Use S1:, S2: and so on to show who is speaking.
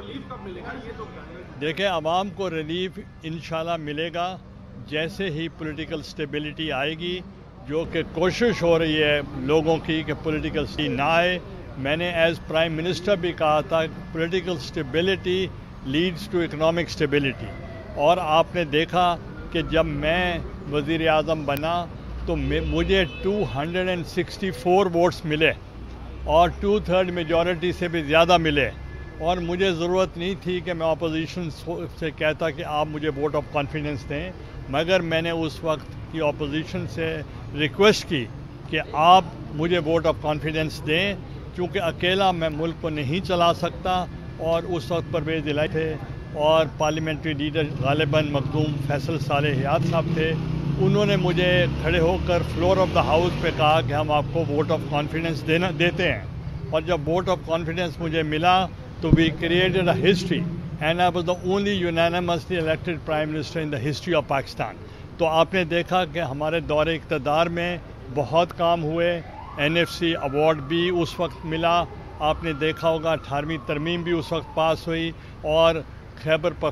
S1: Relief कब मिलेगा ये तो
S2: देखें, आवाम को रिलीफ इंशाल्लाह मिलेगा जैसे ही पॉलिटिकल स्टेबिलिटी आएगी, जो कि कोशिश हो रही है लोगों की कि पॉलिटिकल स्टेबिलिटी ना आए। मैंने एज प्राइम मिनिस्टर भी कहा था political stability leads to economic stability, और आपने देखा कि जब मैं वज़ीर आज़म बना तो मुझे 264 वोट्स मिले और 2/3 मेजॉरिटी से भी ज़्यादा मिले, और मुझे ज़रूरत नहीं थी कि मैं अपोजिशन से कहता कि आप मुझे वोट ऑफ कॉन्फिडेंस दें, मगर मैंने उस वक्त की अपोजिशन से रिक्वेस्ट की कि आप मुझे वोट ऑफ कॉन्फिडेंस दें, क्योंकि अकेला मैं मुल्क को नहीं चला सकता। और उस वक्त परवेज़ इलाही थे और पार्लियामेंट्री लीडर गालिबन मखदूम फैसल सालेह हयात साहब थे। उन्होंने मुझे खड़े होकर फ्लोर ऑफ द हाउस पे कहा कि हम आपको वोट ऑफ कॉन्फिडेंस देते हैं, और जब वोट ऑफ कॉन्फिडेंस मुझे मिला तो we created a history and I was the only unanimously elected prime minister in the history of Pakistan. तो आपने देखा कि हमारे दौरे इक़्तिदार में बहुत काम हुए। NFC अवार्ड भी उस वक्त मिला, आपने देखा होगा 18वीं तरमीम भी उस वक्त पास हुई, और खैबर